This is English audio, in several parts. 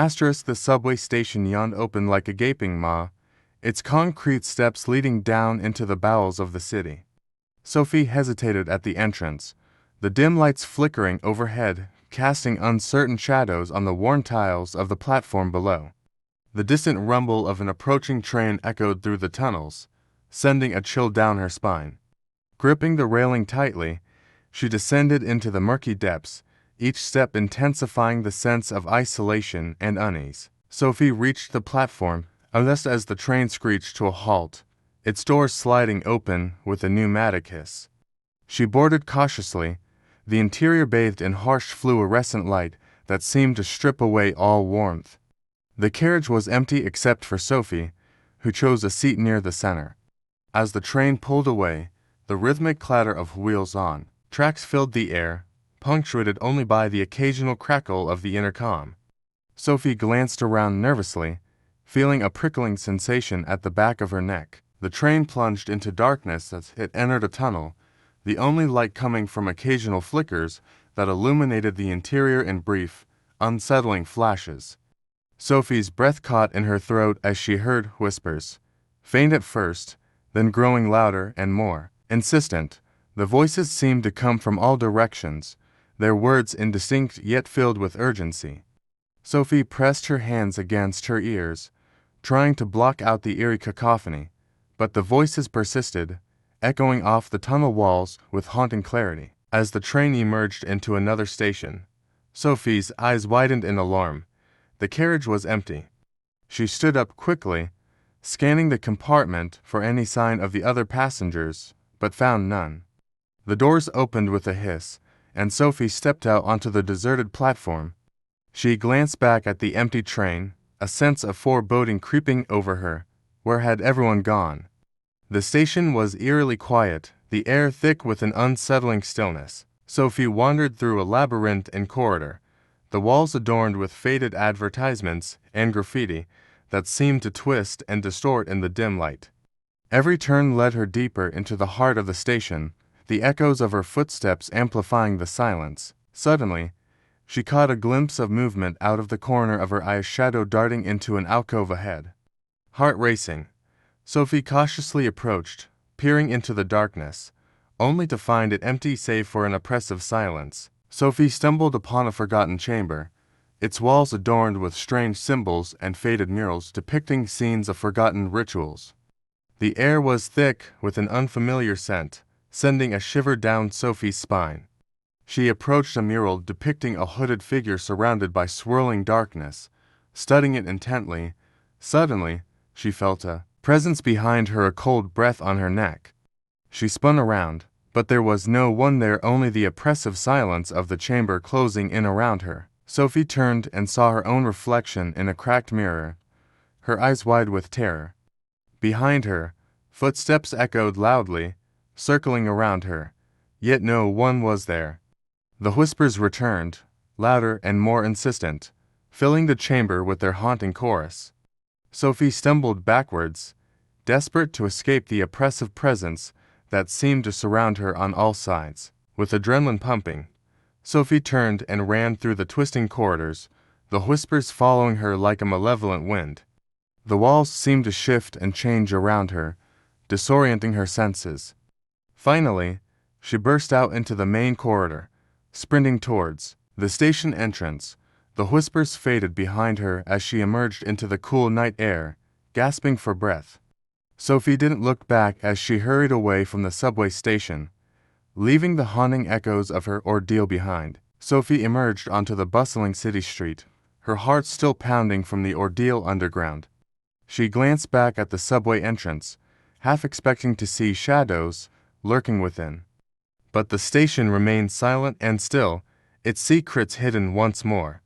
The subway station yawned open like a gaping maw, its concrete steps leading down into the bowels of the city. Sophie hesitated at the entrance, the dim lights flickering overhead, casting uncertain shadows on the worn tiles of the platform below. The distant rumble of an approaching train echoed through the tunnels, sending a chill down her spine. Gripping the railing tightly, she descended into the murky depths, each step intensifying the sense of isolation and unease. Sophie reached the platform, just as the train screeched to a halt, its doors sliding open with a pneumatic hiss. She boarded cautiously, the interior bathed in harsh fluorescent light that seemed to strip away all warmth. The carriage was empty except for Sophie, who chose a seat near the center. As the train pulled away, the rhythmic clatter of wheels on tracks filled the air, punctuated only by the occasional crackle of the intercom. Sophie glanced around nervously, feeling a prickling sensation at the back of her neck. The train plunged into darkness as it entered a tunnel, the only light coming from occasional flickers that illuminated the interior in brief, unsettling flashes. Sophie's breath caught in her throat as she heard whispers, faint at first, then growing louder and more insistent. The voices seemed to come from all directions, their words indistinct yet filled with urgency. Sophie pressed her hands against her ears, trying to block out the eerie cacophony, but the voices persisted, echoing off the tunnel walls with haunting clarity. As the train emerged into another station, Sophie's eyes widened in alarm. The carriage was empty. She stood up quickly, scanning the compartment for any sign of the other passengers, but found none. The doors opened with a hiss, and Sophie stepped out onto the deserted platform. She glanced back at the empty train, a sense of foreboding creeping over her. Where had everyone gone? The station was eerily quiet, the air thick with an unsettling stillness. Sophie wandered through a labyrinth and corridor, the walls adorned with faded advertisements and graffiti that seemed to twist and distort in the dim light. Every turn led her deeper into the heart of the station, the echoes of her footsteps amplifying the silence. Suddenly, she caught a glimpse of movement out of the corner of her eye, a shadow darting into an alcove ahead. Heart racing, Sophie cautiously approached, peering into the darkness, only to find it empty save for an oppressive silence. Sophie stumbled upon a forgotten chamber, its walls adorned with strange symbols and faded murals depicting scenes of forgotten rituals. The air was thick with an unfamiliar scent, sending a shiver down Sophie's spine. She approached a mural depicting a hooded figure surrounded by swirling darkness, studying it intently. Suddenly, she felt a presence behind her, a cold breath on her neck. She spun around, but there was no one there, only the oppressive silence of the chamber closing in around her. Sophie turned and saw her own reflection in a cracked mirror, her eyes wide with terror. Behind her, footsteps echoed loudly, circling around her, yet no one was there. The whispers returned, louder and more insistent, filling the chamber with their haunting chorus. Sophie stumbled backwards, desperate to escape the oppressive presence that seemed to surround her on all sides. With adrenaline pumping, Sophie turned and ran through the twisting corridors, the whispers following her like a malevolent wind. The walls seemed to shift and change around her, disorienting her senses. Finally, she burst out into the main corridor, sprinting towards the station entrance. The whispers faded behind her as she emerged into the cool night air, gasping for breath. Sophie didn't look back as she hurried away from the subway station, leaving the haunting echoes of her ordeal behind. Sophie emerged onto the bustling city street, her heart still pounding from the ordeal underground. She glanced back at the subway entrance, half expecting to see shadows lurking within. But the station remained silent and still, its secrets hidden once more.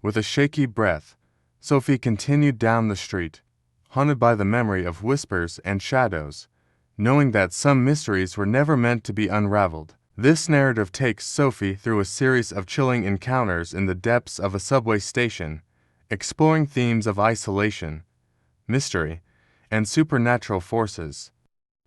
With a shaky breath, Sophie continued down the street, haunted by the memory of whispers and shadows, knowing that some mysteries were never meant to be unraveled. This narrative takes Sophie through a series of chilling encounters in the depths of a subway station, exploring themes of isolation, mystery, and supernatural forces.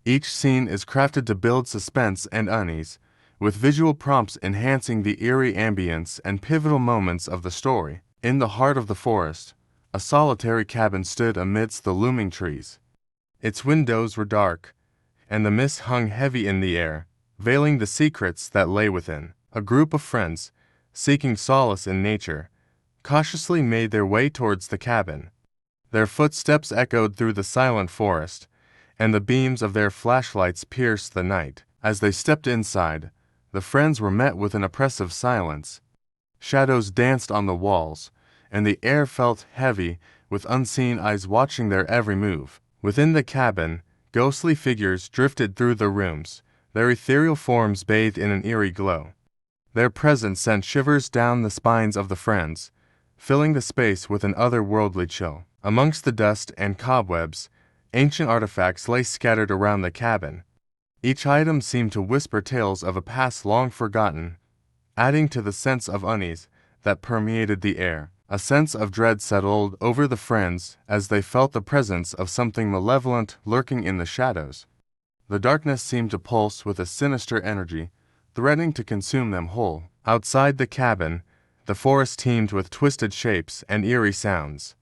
Each scene is crafted to build suspense and unease, with visual prompts enhancing the eerie ambience and pivotal moments of the story. In the heart of the forest, a solitary cabin stood amidst the looming trees. Its windows were dark, and the mist hung heavy in the air, veiling the secrets that lay within. A group of friends, seeking solace in nature, cautiously made their way towards the cabin. Their footsteps echoed through the silent forest, and the beams of their flashlights pierced the night. As they stepped inside, the friends were met with an oppressive silence. Shadows danced on the walls, and the air felt heavy with unseen eyes watching their every move. Within the cabin, ghostly figures drifted through the rooms, their ethereal forms bathed in an eerie glow. Their presence sent shivers down the spines of the friends, filling the space with an otherworldly chill. Amongst the dust and cobwebs, ancient artifacts lay scattered around the cabin. Each item seemed to whisper tales of a past long forgotten, adding to the sense of unease that permeated the air. A sense of dread settled over the friends as they felt the presence of something malevolent lurking in the shadows. The darkness seemed to pulse with a sinister energy, threatening to consume them whole. Outside the cabin, the forest teemed with twisted shapes and eerie sounds.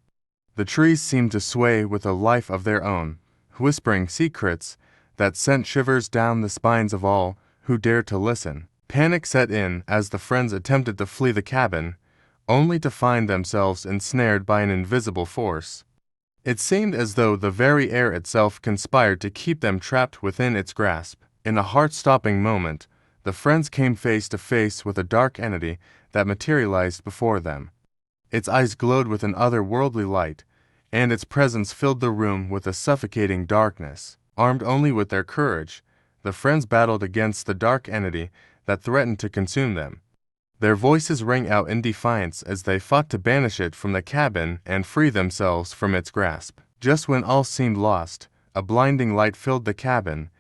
The trees seemed to sway with a life of their own, whispering secrets that sent shivers down the spines of all who dared to listen. Panic set in as the friends attempted to flee the cabin, only to find themselves ensnared by an invisible force. It seemed as though the very air itself conspired to keep them trapped within its grasp. In a heart-stopping moment, the friends came face to face with a dark entity that materialized before them. Its eyes glowed with an otherworldly light, and its presence filled the room with a suffocating darkness. Armed only with their courage, the friends battled against the dark entity that threatened to consume them. Their voices rang out in defiance as they fought to banish it from the cabin and free themselves from its grasp. Just when all seemed lost, a blinding light filled the cabin,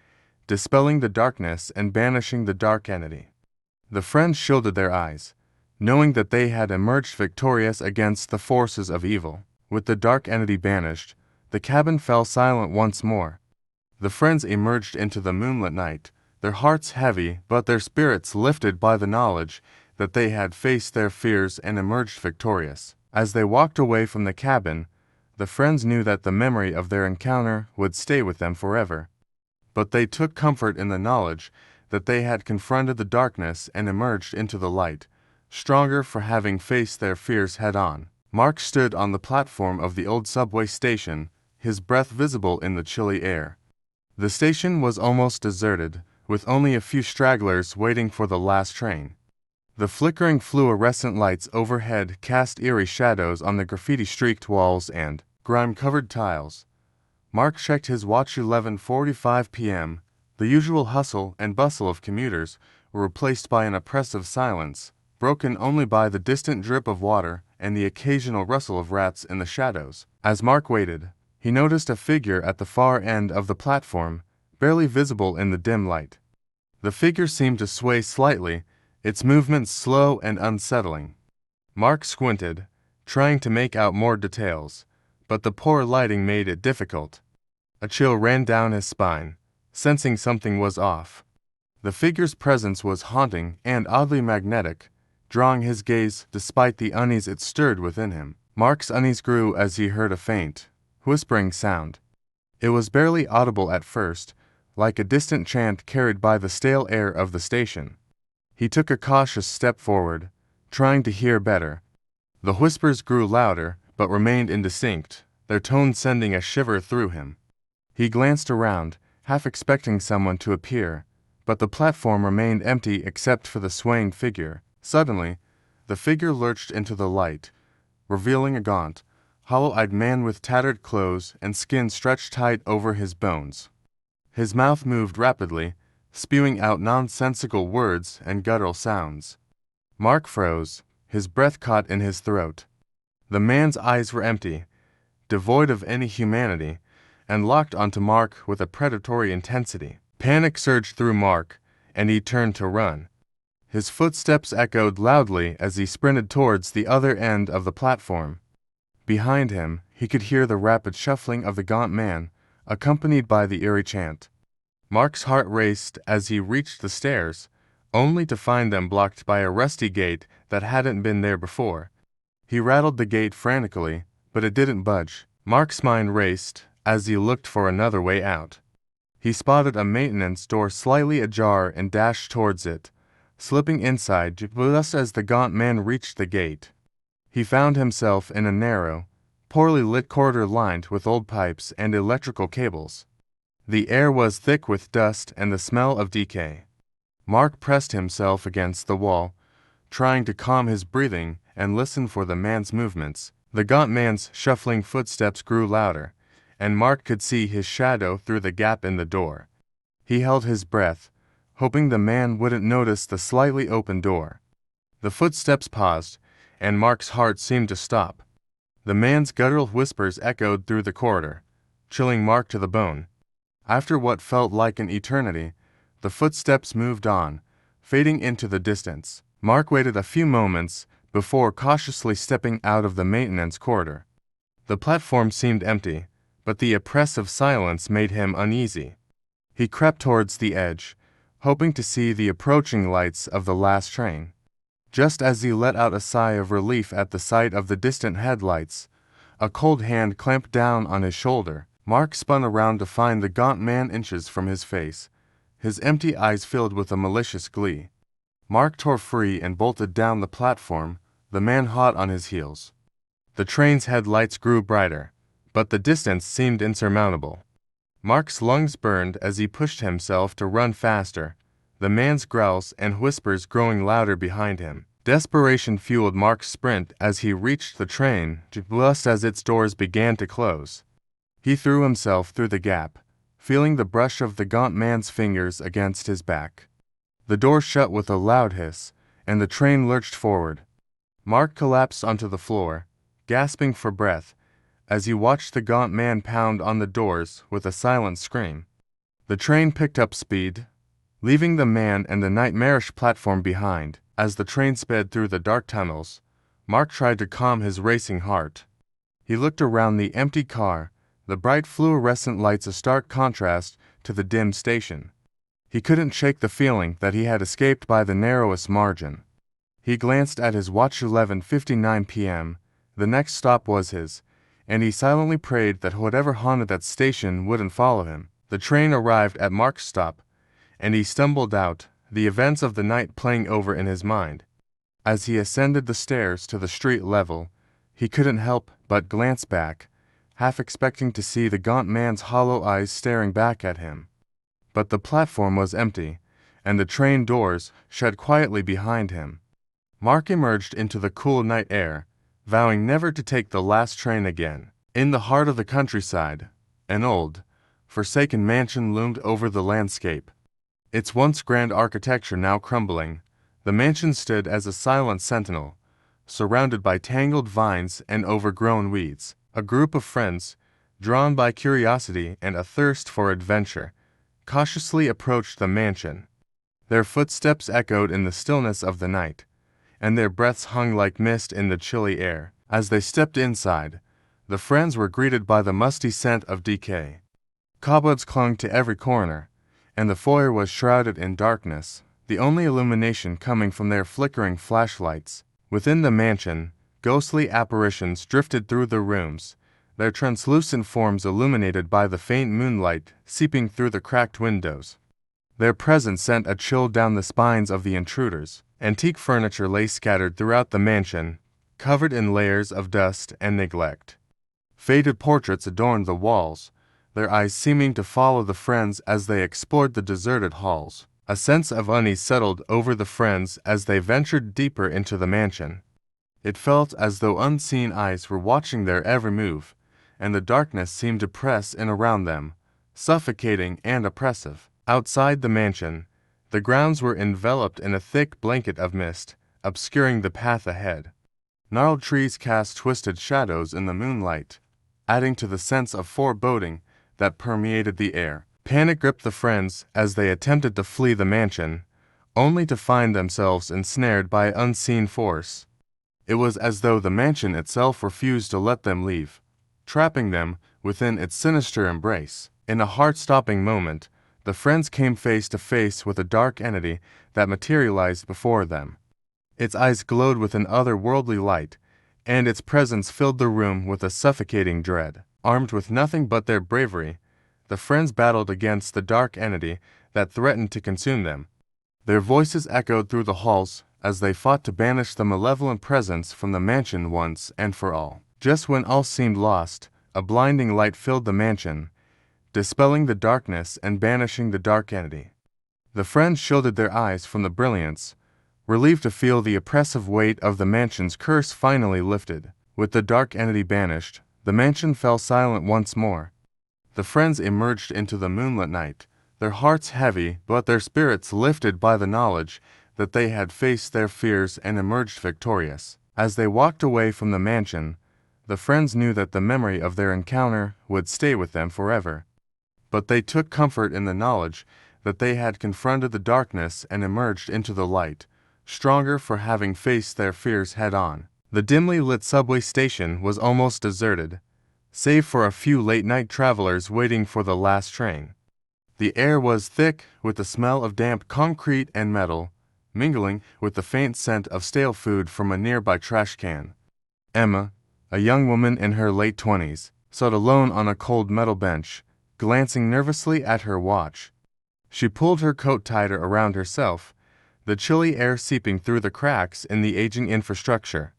dispelling the darkness and banishing the dark entity. The friends shielded their eyes, knowing that they had emerged victorious against the forces of evil. With the dark entity banished, the cabin fell silent once more. The friends emerged into the moonlit night, their hearts heavy but their spirits lifted by the knowledge that they had faced their fears and emerged victorious. As they walked away from the cabin, the friends knew that the memory of their encounter would stay with them forever. But they took comfort in the knowledge that they had confronted the darkness and emerged into the light, stronger for having faced their fears head-on. Mark stood on the platform of the old subway station, his breath visible in the chilly air. The station was almost deserted, with only a few stragglers waiting for the last train. The flickering fluorescent lights overhead cast eerie shadows on the graffiti-streaked walls and grime-covered tiles. Mark checked his watch. 11:45 p.m. The usual hustle and bustle of commuters were replaced by an oppressive silence, broken only by the distant drip of water and the occasional rustle of rats in the shadows. As Mark waited, he noticed a figure at the far end of the platform, barely visible in the dim light. The figure seemed to sway slightly, its movements slow and unsettling. Mark squinted, trying to make out more details, but the poor lighting made it difficult. A chill ran down his spine, sensing something was off. The figure's presence was haunting and oddly magnetic, drawing his gaze despite the unease it stirred within him. Mark's unease grew as he heard a faint, whispering sound. It was barely audible at first, like a distant chant carried by the stale air of the station. He took a cautious step forward, trying to hear better. The whispers grew louder, but remained indistinct, their tones sending a shiver through him. He glanced around, half expecting someone to appear, but the platform remained empty except for the swaying figure. Suddenly, the figure lurched into the light, revealing a gaunt, hollow-eyed man with tattered clothes and skin stretched tight over his bones. His mouth moved rapidly, spewing out nonsensical words and guttural sounds. Mark froze, his breath caught in his throat. The man's eyes were empty, devoid of any humanity, and locked onto Mark with a predatory intensity. Panic surged through Mark, and he turned to run. His footsteps echoed loudly as he sprinted towards the other end of the platform. Behind him, he could hear the rapid shuffling of the gaunt man, accompanied by the eerie chant. Mark's heart raced as he reached the stairs, only to find them blocked by a rusty gate that hadn't been there before. He rattled the gate frantically, but it didn't budge. Mark's mind raced as he looked for another way out. He spotted a maintenance door slightly ajar and dashed towards it, slipping inside just as the gaunt man reached the gate. He found himself in a narrow, poorly lit corridor lined with old pipes and electrical cables. The air was thick with dust and the smell of decay. Mark pressed himself against the wall, trying to calm his breathing and listen for the man's movements. The gaunt man's shuffling footsteps grew louder, and Mark could see his shadow through the gap in the door. He held his breath, hoping the man wouldn't notice the slightly open door. The footsteps paused, and Mark's heart seemed to stop. The man's guttural whispers echoed through the corridor, chilling Mark to the bone. After what felt like an eternity, the footsteps moved on, fading into the distance. Mark waited a few moments before cautiously stepping out of the maintenance corridor. The platform seemed empty, but the oppressive silence made him uneasy. He crept towards the edge, hoping to see the approaching lights of the last train. Just as he let out a sigh of relief at the sight of the distant headlights, a cold hand clamped down on his shoulder. Mark spun around to find the gaunt man inches from his face, his empty eyes filled with a malicious glee. Mark tore free and bolted down the platform, the man hot on his heels. The train's headlights grew brighter, but the distance seemed insurmountable. Mark's lungs burned as he pushed himself to run faster, the man's growls and whispers growing louder behind him. Desperation fueled Mark's sprint as he reached the train just as its doors began to close. He threw himself through the gap, feeling the brush of the gaunt man's fingers against his back. The door shut with a loud hiss, and the train lurched forward. Mark collapsed onto the floor, gasping for breath, as he watched the gaunt man pound on the doors with a silent scream. The train picked up speed, leaving the man and the nightmarish platform behind. As the train sped through the dark tunnels, Mark tried to calm his racing heart. He looked around the empty car, the bright fluorescent lights a stark contrast to the dim station. He couldn't shake the feeling that he had escaped by the narrowest margin. He glanced at his watch. 11:59 p.m. The next stop was his, and he silently prayed that whatever haunted that station wouldn't follow him. The train arrived at Mark's stop, and he stumbled out, the events of the night playing over in his mind. As he ascended the stairs to the street level, he couldn't help but glance back, half expecting to see the gaunt man's hollow eyes staring back at him. But the platform was empty, and the train doors shut quietly behind him. Mark emerged into the cool night air, vowing never to take the last train again. In the heart of the countryside, an old, forsaken mansion loomed over the landscape. Its once grand architecture now crumbling, the mansion stood as a silent sentinel, surrounded by tangled vines and overgrown weeds. A group of friends, drawn by curiosity and a thirst for adventure, cautiously approached the mansion. Their footsteps echoed in the stillness of the night, and their breaths hung like mist in the chilly air. As they stepped inside, the friends were greeted by the musty scent of decay. Cobwebs clung to every corner, and the foyer was shrouded in darkness, the only illumination coming from their flickering flashlights. Within the mansion, ghostly apparitions drifted through the rooms, their translucent forms illuminated by the faint moonlight seeping through the cracked windows. Their presence sent a chill down the spines of the intruders. Antique furniture lay scattered throughout the mansion, covered in layers of dust and neglect. Faded portraits adorned the walls, their eyes seeming to follow the friends as they explored the deserted halls. A sense of unease settled over the friends as they ventured deeper into the mansion. It felt as though unseen eyes were watching their every move, and the darkness seemed to press in around them, suffocating and oppressive. Outside the mansion, the grounds were enveloped in a thick blanket of mist, obscuring the path ahead. Gnarled trees cast twisted shadows in the moonlight, adding to the sense of foreboding that permeated the air. Panic gripped the friends as they attempted to flee the mansion, only to find themselves ensnared by unseen force. It was as though the mansion itself refused to let them leave, trapping them within its sinister embrace. In a heart-stopping moment, the friends came face to face with a dark entity that materialized before them. Its eyes glowed with an otherworldly light, and its presence filled the room with a suffocating dread. Armed with nothing but their bravery, the friends battled against the dark entity that threatened to consume them. Their voices echoed through the halls as they fought to banish the malevolent presence from the mansion once and for all. Just when all seemed lost, a blinding light filled the mansion, dispelling the darkness and banishing the dark entity. The friends shielded their eyes from the brilliance, relieved to feel the oppressive weight of the mansion's curse finally lifted. With the dark entity banished, the mansion fell silent once more. The friends emerged into the moonlit night, their hearts heavy but their spirits lifted by the knowledge that they had faced their fears and emerged victorious. As they walked away from the mansion, the friends knew that the memory of their encounter would stay with them forever. But they took comfort in the knowledge that they had confronted the darkness and emerged into the light, stronger for having faced their fears head-on. The dimly lit subway station was almost deserted, save for a few late-night travelers waiting for the last train. The air was thick with the smell of damp concrete and metal, mingling with the faint scent of stale food from a nearby trash can. Emma, a young woman in her late 20s, sat alone on a cold metal bench, glancing nervously at her watch. She pulled her coat tighter around herself, the chilly air seeping through the cracks in the aging infrastructure.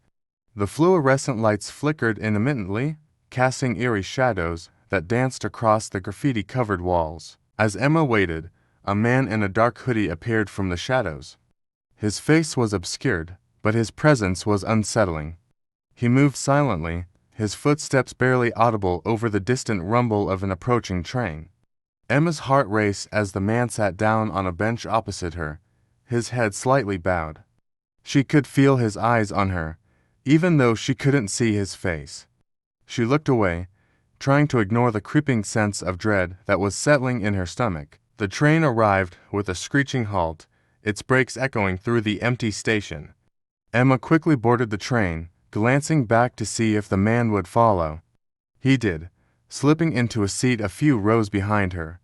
The fluorescent lights flickered intermittently, casting eerie shadows that danced across the graffiti-covered walls. As Emma waited, a man in a dark hoodie appeared from the shadows. His face was obscured, but his presence was unsettling. He moved silently, his footsteps barely audible over the distant rumble of an approaching train. Emma's heart raced as the man sat down on a bench opposite her, his head slightly bowed. She could feel his eyes on her, even though she couldn't see his face. She looked away, trying to ignore the creeping sense of dread that was settling in her stomach. The train arrived with a screeching halt, its brakes echoing through the empty station. Emma quickly boarded the train, glancing back to see if the man would follow. He did, slipping into a seat a few rows behind her.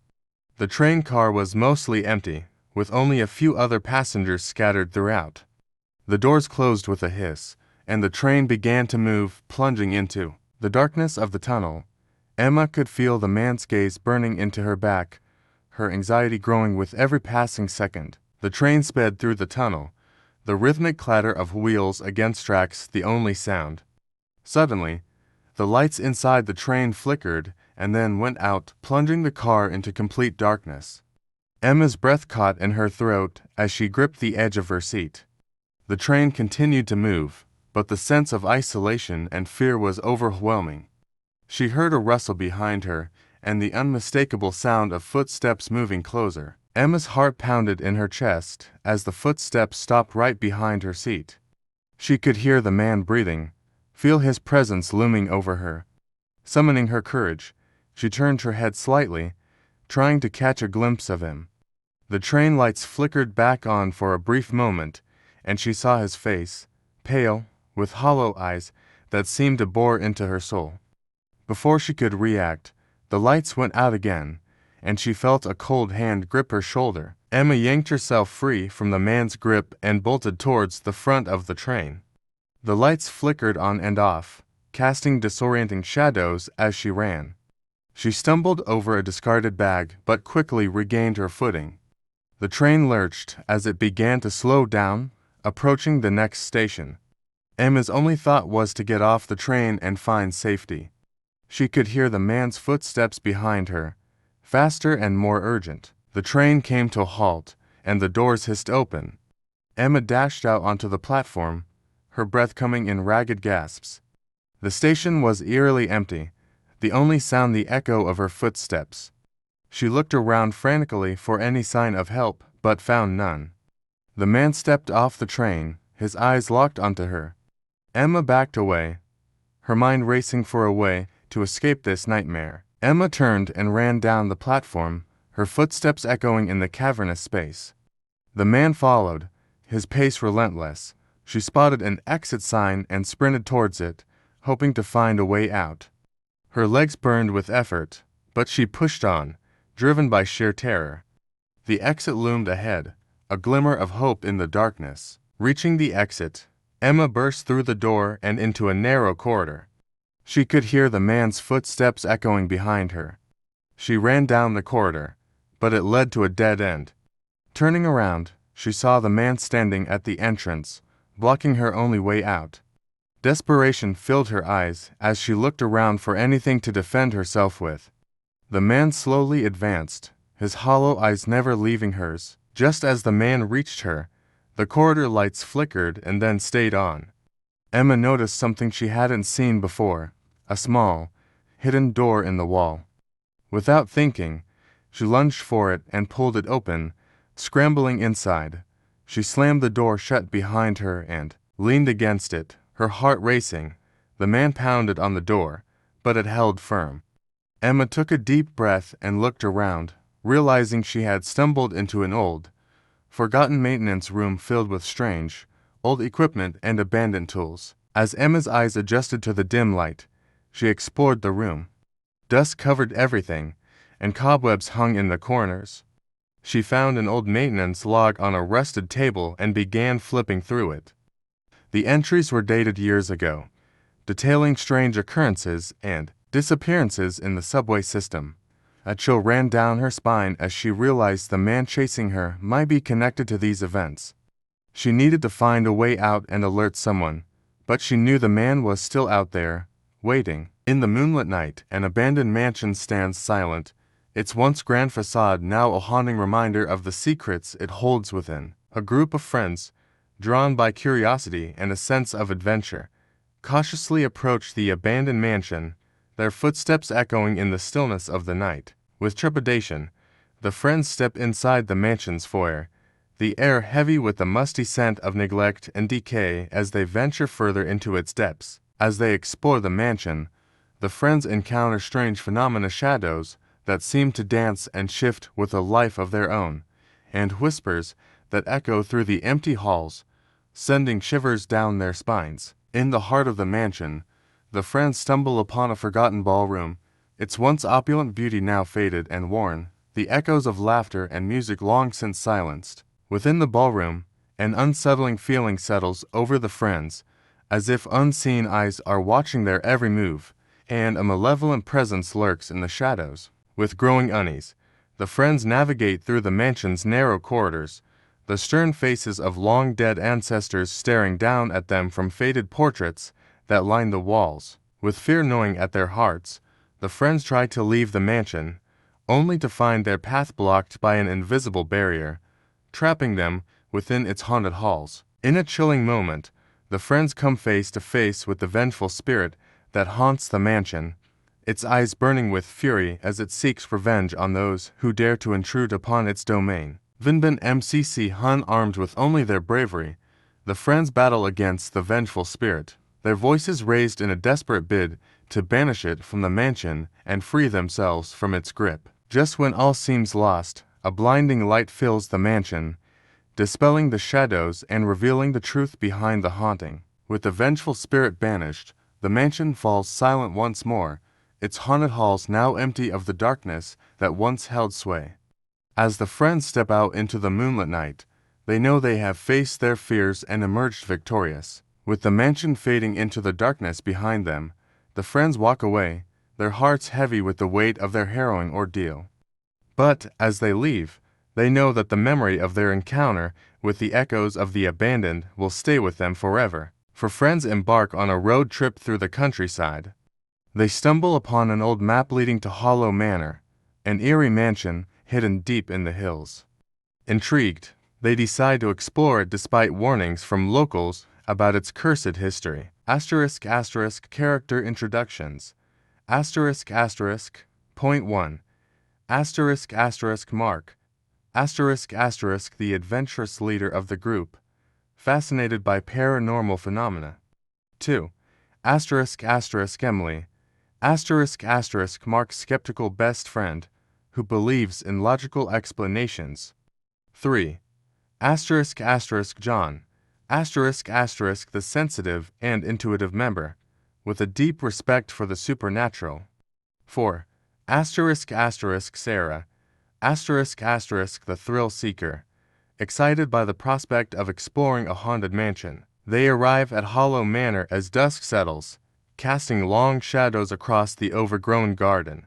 The train car was mostly empty, with only a few other passengers scattered throughout. The doors closed with a hiss, and the train began to move, plunging into the darkness of the tunnel. Emma could feel the man's gaze burning into her back, her anxiety growing with every passing second. The train sped through the tunnel, the rhythmic clatter of wheels against tracks the only sound. Suddenly, the lights inside the train flickered and then went out, plunging the car into complete darkness. Emma's breath caught in her throat as she gripped the edge of her seat. The train continued to move, but the sense of isolation and fear was overwhelming. She heard a rustle behind her and the unmistakable sound of footsteps moving closer. Emma's heart pounded in her chest as the footsteps stopped right behind her seat. She could hear the man breathing, feel his presence looming over her. Summoning her courage, she turned her head slightly, trying to catch a glimpse of him. The train lights flickered back on for a brief moment, and she saw his face, pale, with hollow eyes that seemed to bore into her soul. Before she could react, the lights went out again, and she felt a cold hand grip her shoulder. Emma yanked herself free from the man's grip and bolted towards the front of the train. The lights flickered on and off, casting disorienting shadows as she ran. She stumbled over a discarded bag but quickly regained her footing. The train lurched as it began to slow down, approaching the next station. Emma's only thought was to get off the train and find safety. She could hear the man's footsteps behind her, faster and more urgent. The train came to a halt, and the doors hissed open. Emma dashed out onto the platform, her breath coming in ragged gasps. The station was eerily empty, the only sound the echo of her footsteps. She looked around frantically for any sign of help, but found none. The man stepped off the train, his eyes locked onto her. Emma backed away, her mind racing for a way to escape this nightmare. Emma turned and ran down the platform, her footsteps echoing in the cavernous space. The man followed, his pace relentless. She spotted an exit sign and sprinted towards it, hoping to find a way out. Her legs burned with effort, but she pushed on, driven by sheer terror. The exit loomed ahead, a glimmer of hope in the darkness. Reaching the exit, Emma burst through the door and into a narrow corridor. She could hear the man's footsteps echoing behind her. She ran down the corridor, but it led to a dead end. Turning around, she saw the man standing at the entrance, blocking her only way out. Desperation filled her eyes as she looked around for anything to defend herself with. The man slowly advanced, his hollow eyes never leaving hers. Just as the man reached her, the corridor lights flickered and then stayed on. Emma noticed something she hadn't seen before, a small, hidden door in the wall. Without thinking, she lunged for it and pulled it open, scrambling inside. She slammed the door shut behind her and leaned against it, her heart racing. The man pounded on the door, but it held firm. Emma took a deep breath and looked around, realizing she had stumbled into an old, forgotten maintenance room filled with strange, old equipment and abandoned tools. As Emma's eyes adjusted to the dim light, she explored the room. Dust covered everything, and cobwebs hung in the corners. She found an old maintenance log on a rusted table and began flipping through it. The entries were dated years ago, detailing strange occurrences and disappearances in the subway system. A chill ran down her spine as she realized the man chasing her might be connected to these events. She needed to find a way out and alert someone, but she knew the man was still out there, waiting. In the moonlit night, an abandoned mansion stands silent, its once grand facade now a haunting reminder of the secrets it holds within. A group of friends, drawn by curiosity and a sense of adventure, cautiously approach the abandoned mansion, their footsteps echoing in the stillness of the night. With trepidation, the friends step inside the mansion's foyer, the air heavy with the musty scent of neglect and decay as they venture further into its depths. As they explore the mansion, the friends encounter strange phenomena, shadows that seem to dance and shift with a life of their own, and whispers that echo through the empty halls, sending shivers down their spines. In the heart of the mansion, the friends stumble upon a forgotten ballroom, its once opulent beauty now faded and worn, the echoes of laughter and music long since silenced. Within the ballroom, an unsettling feeling settles over the friends, as if unseen eyes are watching their every move, and a malevolent presence lurks in the shadows. With growing unease, the friends navigate through the mansion's narrow corridors, the stern faces of long-dead ancestors staring down at them from faded portraits that line the walls. With fear gnawing at their hearts, the friends try to leave the mansion, only to find their path blocked by an invisible barrier, trapping them within its haunted halls. In a chilling moment, the friends come face to face with the vengeful spirit that haunts the mansion, its eyes burning with fury as it seeks revenge on those who dare to intrude upon its domain. Vinben MCC Hun armed with only their bravery, the friends battle against the vengeful spirit, their voices raised in a desperate bid to banish it from the mansion and free themselves from its grip. Just when all seems lost, a blinding light fills the mansion, dispelling the shadows and revealing the truth behind the haunting. With the vengeful spirit banished, the mansion falls silent once more, its haunted halls now empty of the darkness that once held sway. As the friends step out into the moonlit night, they know they have faced their fears and emerged victorious. With the mansion fading into the darkness behind them, the friends walk away, their hearts heavy with the weight of their harrowing ordeal. But as they leave, they know that the memory of their encounter with the echoes of the abandoned will stay with them forever. For friends embark on a road trip through the countryside. They stumble upon an old map leading to Hollow Manor, an eerie mansion hidden deep in the hills. Intrigued, they decide to explore it despite warnings from locals about its cursed history. Character introductions. Point 1. Mark. The adventurous leader of the group, fascinated by paranormal phenomena. 2. Emily. Mark's skeptical best friend, who believes in logical explanations. 3. John. The sensitive and intuitive member, with a deep respect for the supernatural. 4. Sarah. The thrill seeker, excited by the prospect of exploring a haunted mansion. They arrive at Hollow Manor as dusk settles, casting long shadows across the overgrown garden.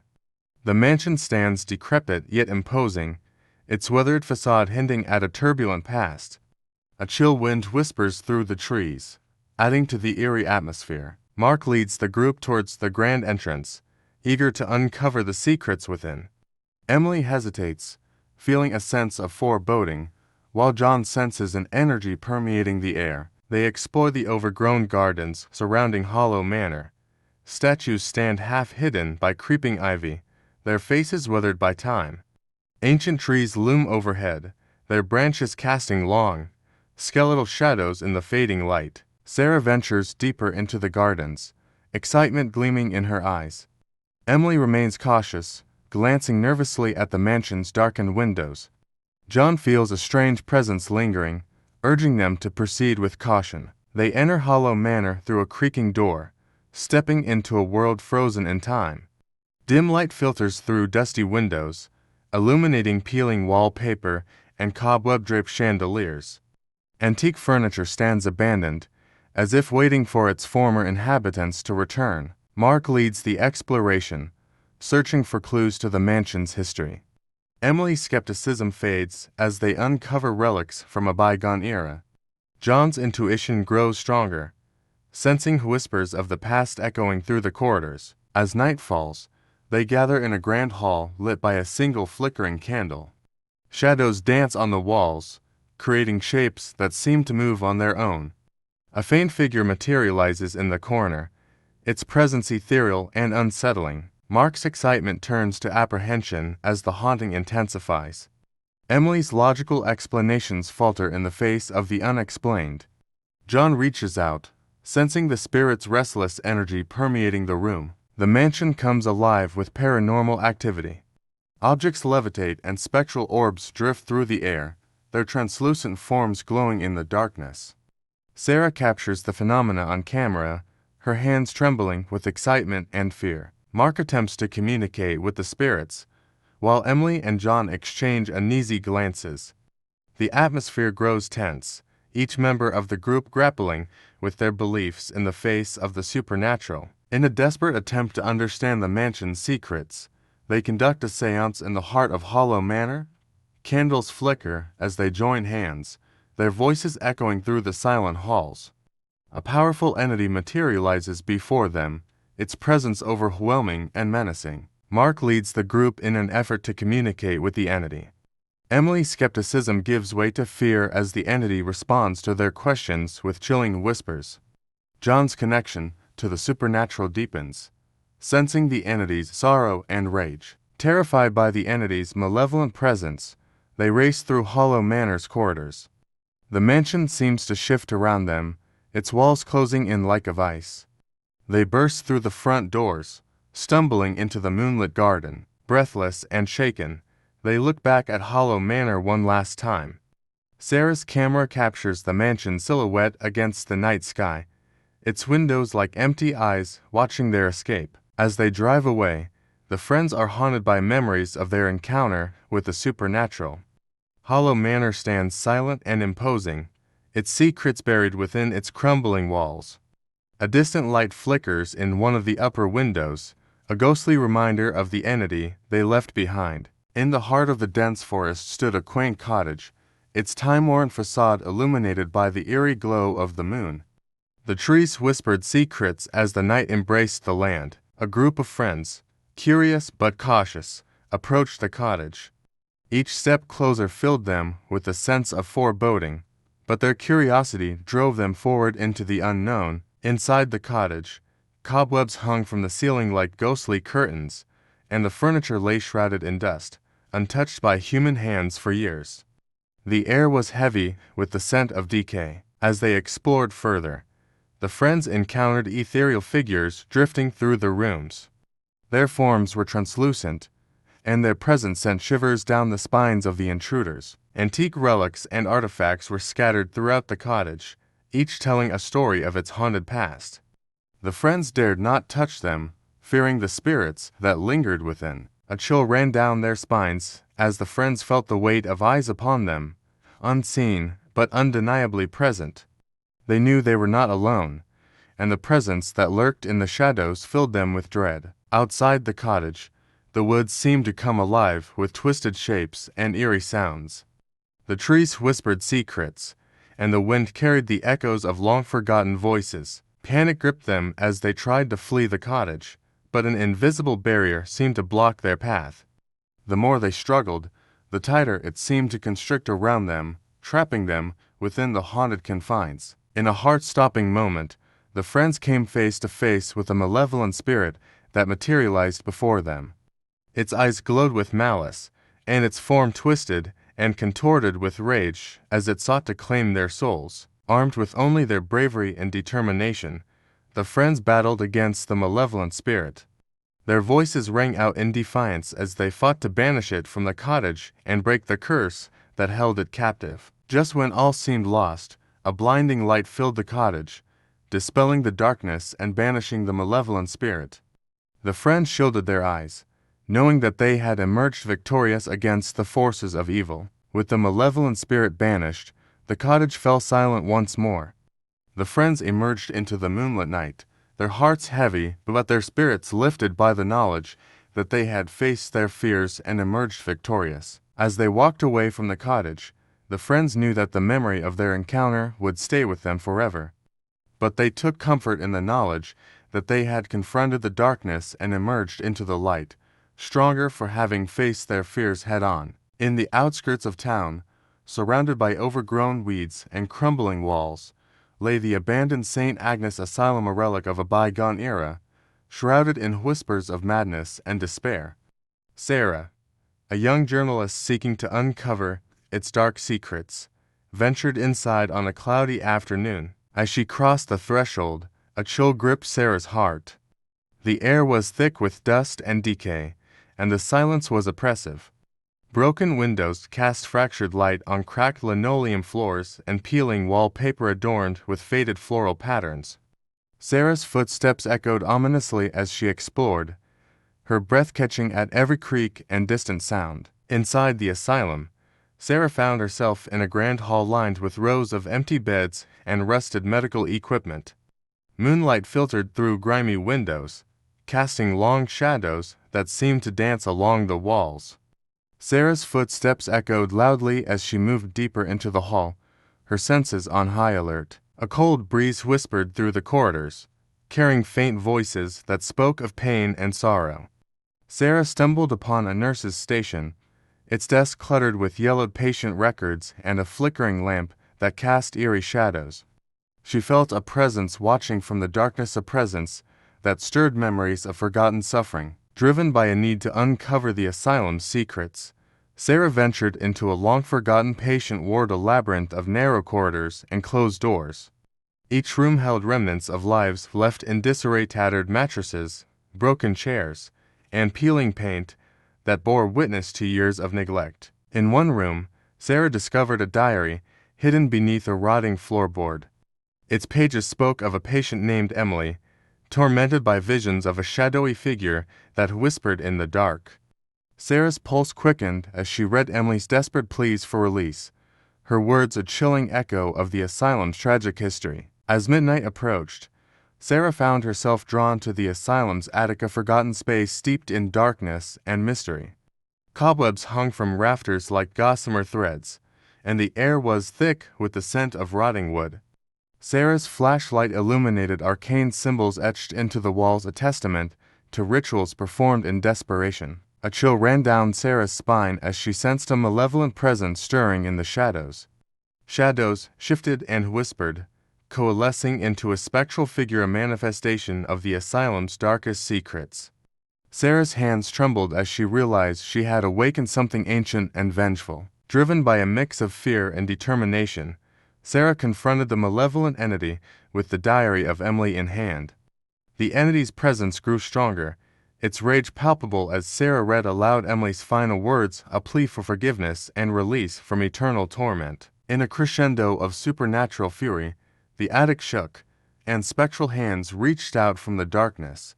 The mansion stands decrepit yet imposing, its weathered facade hinting at a turbulent past. A chill wind whispers through the trees, adding to the eerie atmosphere. Mark leads the group towards the grand entrance, eager to uncover the secrets within. Emily hesitates, feeling a sense of foreboding, while John senses an energy permeating the air. They explore the overgrown gardens surrounding Hollow Manor. Statues stand half hidden by creeping ivy, their faces weathered by time. Ancient trees loom overhead, their branches casting long, skeletal shadows in the fading light. Sarah ventures deeper into the gardens, excitement gleaming in her eyes. Emily remains cautious, glancing nervously at the mansion's darkened windows. John feels a strange presence lingering, urging them to proceed with caution. They enter Hollow Manor through a creaking door, stepping into a world frozen in time. Dim light filters through dusty windows, illuminating peeling wallpaper and cobweb-draped chandeliers. Antique furniture stands abandoned, as if waiting for its former inhabitants to return. Mark leads the exploration, searching for clues to the mansion's history. Emily's skepticism fades as they uncover relics from a bygone era. John's intuition grows stronger, sensing whispers of the past echoing through the corridors. As night falls, they gather in a grand hall lit by a single flickering candle. Shadows dance on the walls, creating shapes that seem to move on their own. A faint figure materializes in the corner, its presence ethereal and unsettling. Mark's excitement turns to apprehension as the haunting intensifies. Emily's logical explanations falter in the face of the unexplained. John reaches out, sensing the spirit's restless energy permeating the room. The mansion comes alive with paranormal activity. Objects levitate and spectral orbs drift through the air, their translucent forms glowing in the darkness. Sarah captures the phenomena on camera, her hands trembling with excitement and fear. Mark attempts to communicate with the spirits, while Emily and John exchange uneasy glances. The atmosphere grows tense, each member of the group grappling with their beliefs in the face of the supernatural. In a desperate attempt to understand the mansion's secrets, they conduct a seance in the heart of Hollow Manor. Candles flicker as they join hands, their voices echoing through the silent halls. A powerful entity materializes before them, its presence overwhelming and menacing. Mark leads the group in an effort to communicate with the entity. Emily's skepticism gives way to fear as the entity responds to their questions with chilling whispers. John's connection to the supernatural deepens, sensing the entity's sorrow and rage. Terrified by the entity's malevolent presence, they race through Hollow Manor's corridors. The mansion seems to shift around them, its walls closing in like of ice. They burst through the front doors, stumbling into the moonlit garden. Breathless and shaken, they look back at Hollow Manor one last time. Sarah's camera captures the mansion's silhouette against the night sky, its windows like empty eyes watching their escape. As they drive away, the friends are haunted by memories of their encounter with the supernatural. Hollow Manor stands silent and imposing, its secrets buried within its crumbling walls. A distant light flickers in one of the upper windows, a ghostly reminder of the entity they left behind. In the heart of the dense forest stood a quaint cottage, its time-worn facade illuminated by the eerie glow of the moon. The trees whispered secrets as the night embraced the land. A group of friends, curious but cautious, approached the cottage. Each step closer filled them with a sense of foreboding, but their curiosity drove them forward into the unknown. Inside the cottage, cobwebs hung from the ceiling like ghostly curtains, and the furniture lay shrouded in dust, untouched by human hands for years. The air was heavy with the scent of decay. As they explored further, the friends encountered ethereal figures drifting through the rooms. Their forms were translucent, and their presence sent shivers down the spines of the intruders. Antique relics and artifacts were scattered throughout the cottage, each telling a story of its haunted past. The friends dared not touch them, fearing the spirits that lingered within. A chill ran down their spines as the friends felt the weight of eyes upon them, unseen but undeniably present. They knew they were not alone, and the presence that lurked in the shadows filled them with dread. Outside the cottage, the woods seemed to come alive with twisted shapes and eerie sounds. The trees whispered secrets, and the wind carried the echoes of long-forgotten voices. Panic gripped them as they tried to flee the cottage, but an invisible barrier seemed to block their path. The more they struggled, the tighter it seemed to constrict around them, trapping them within the haunted confines. In a heart-stopping moment, the friends came face to face with a malevolent spirit that materialized before them. Its eyes glowed with malice, and its form twisted and contorted with rage as it sought to claim their souls. Armed with only their bravery and determination, the friends battled against the malevolent spirit. Their voices rang out in defiance as they fought to banish it from the cottage and break the curse that held it captive. Just when all seemed lost, a blinding light filled the cottage, dispelling the darkness and banishing the malevolent spirit. The friends shielded their eyes, knowing that they had emerged victorious against the forces of evil. With the malevolent spirit banished, the cottage fell silent once more. The friends emerged into the moonlit night, their hearts heavy but their spirits lifted by the knowledge that they had faced their fears and emerged victorious. As they walked away from the cottage, the friends knew that the memory of their encounter would stay with them forever. But they took comfort in the knowledge that they had confronted the darkness and emerged into the light, stronger for having faced their fears head-on. In the outskirts of town, surrounded by overgrown weeds and crumbling walls, lay the abandoned St. Agnes Asylum, a relic of a bygone era, shrouded in whispers of madness and despair. Sarah, a young journalist seeking to uncover its dark secrets, ventured inside on a cloudy afternoon. As she crossed the threshold, a chill gripped Sarah's heart. The air was thick with dust and decay, and the silence was oppressive. Broken windows cast fractured light on cracked linoleum floors and peeling wallpaper adorned with faded floral patterns. Sarah's footsteps echoed ominously as she explored, her breath catching at every creak and distant sound. Inside the asylum, Sarah found herself in a grand hall lined with rows of empty beds and rusted medical equipment. Moonlight filtered through grimy windows, casting long shadows that seemed to dance along the walls. Sarah's footsteps echoed loudly as she moved deeper into the hall, her senses on high alert. A cold breeze whispered through the corridors, carrying faint voices that spoke of pain and sorrow. Sarah stumbled upon a nurse's station, its desk cluttered with yellowed patient records and a flickering lamp that cast eerie shadows. She felt a presence watching from the darkness, a presence that stirred memories of forgotten suffering. Driven by a need to uncover the asylum's secrets, Sarah ventured into a long-forgotten patient ward, a labyrinth of narrow corridors and closed doors. Each room held remnants of lives left in disarray, tattered mattresses, broken chairs, and peeling paint that bore witness to years of neglect. In one room, Sarah discovered a diary hidden beneath a rotting floorboard. Its pages spoke of a patient named Emily, tormented by visions of a shadowy figure that whispered in the dark. Sarah's pulse quickened as she read Emily's desperate pleas for release, her words a chilling echo of the asylum's tragic history. As midnight approached, Sarah found herself drawn to the asylum's attic, a forgotten space steeped in darkness and mystery. Cobwebs hung from rafters like gossamer threads, and the air was thick with the scent of rotting wood. Sarah's flashlight illuminated arcane symbols etched into the walls, a testament to rituals performed in desperation. A chill ran down Sarah's spine as she sensed a malevolent presence stirring in the shadows. Shadows shifted and whispered, coalescing into a spectral figure, a manifestation of the asylum's darkest secrets. Sarah's hands trembled as she realized she had awakened something ancient and vengeful. Driven by a mix of fear and determination, Sarah confronted the malevolent entity with the diary of Emily in hand. The entity's presence grew stronger, its rage palpable as Sarah read aloud Emily's final words, a plea for forgiveness and release from eternal torment. In a crescendo of supernatural fury, the attic shook, and spectral hands reached out from the darkness.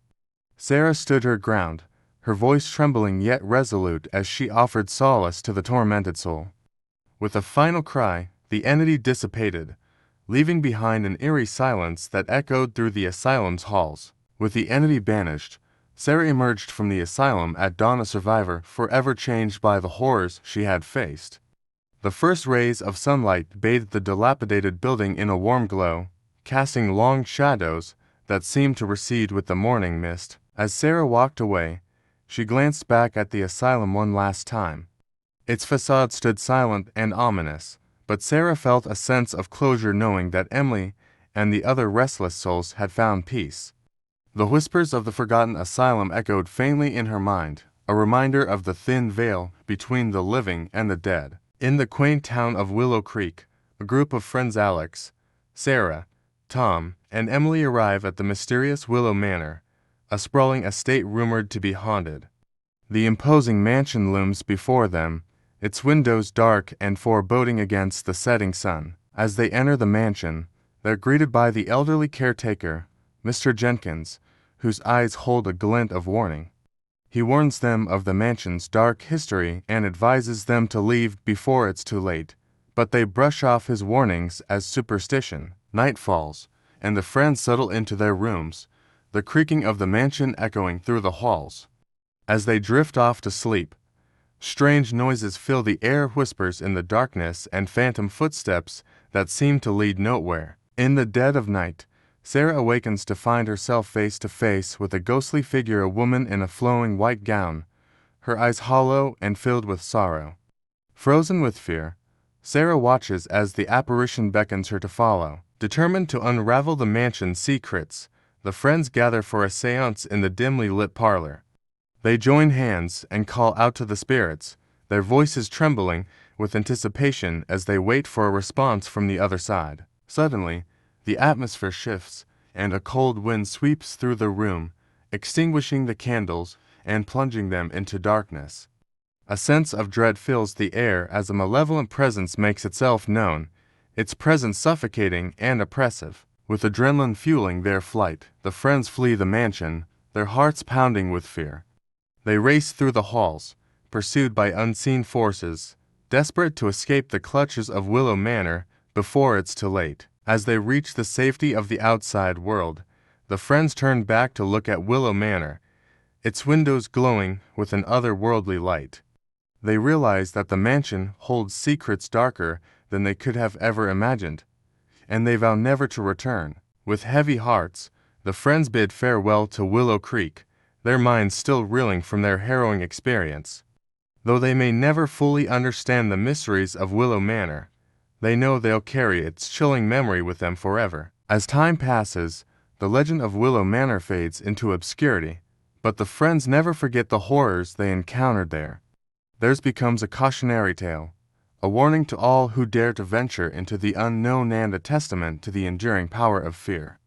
Sarah stood her ground, her voice trembling yet resolute as she offered solace to the tormented soul. With a final cry, the entity dissipated, leaving behind an eerie silence that echoed through the asylum's halls. With the entity banished, Sarah emerged from the asylum at dawn a survivor forever changed by the horrors she had faced. The first rays of sunlight bathed the dilapidated building in a warm glow, casting long shadows that seemed to recede with the morning mist. As Sarah walked away, she glanced back at the asylum one last time. Its facade stood silent and ominous, but Sarah felt a sense of closure knowing that Emily and the other restless souls had found peace. The whispers of the forgotten asylum echoed faintly in her mind, a reminder of the thin veil between the living and the dead. In the quaint town of Willow Creek, a group of friends Alex, Sarah, Tom, and Emily arrive at the mysterious Willow Manor, a sprawling estate rumored to be haunted. The imposing mansion looms before them, its windows dark and foreboding against the setting sun. As they enter the mansion, they're greeted by the elderly caretaker, Mr. Jenkins, whose eyes hold a glint of warning. He warns them of the mansion's dark history and advises them to leave before it's too late, but they brush off his warnings as superstition. Night falls, and the friends settle into their rooms, the creaking of the mansion echoing through the halls. As they drift off to sleep, strange noises fill the air, whispers in the darkness and phantom footsteps that seem to lead nowhere. In the dead of night, Sarah awakens to find herself face to face with a ghostly figure, a woman in a flowing white gown, her eyes hollow and filled with sorrow. Frozen with fear, Sarah watches as the apparition beckons her to follow. Determined to unravel the mansion's secrets, the friends gather for a séance in the dimly lit parlor. They join hands and call out to the spirits, their voices trembling with anticipation as they wait for a response from the other side. Suddenly, the atmosphere shifts, and a cold wind sweeps through the room, extinguishing the candles and plunging them into darkness. A sense of dread fills the air as a malevolent presence makes itself known, its presence suffocating and oppressive. With adrenaline fueling their flight, the friends flee the mansion, their hearts pounding with fear. They race through the halls, pursued by unseen forces, desperate to escape the clutches of Willow Manor before it's too late. As they reach the safety of the outside world, the friends turn back to look at Willow Manor, its windows glowing with an otherworldly light. They realize that the mansion holds secrets darker than they could have ever imagined, and they vow never to return. With heavy hearts, the friends bid farewell to Willow Creek, their minds still reeling from their harrowing experience. Though they may never fully understand the mysteries of Willow Manor, they know they'll carry its chilling memory with them forever. As time passes, the legend of Willow Manor fades into obscurity, but the friends never forget the horrors they encountered there. Theirs becomes a cautionary tale, a warning to all who dare to venture into the unknown and a testament to the enduring power of fear.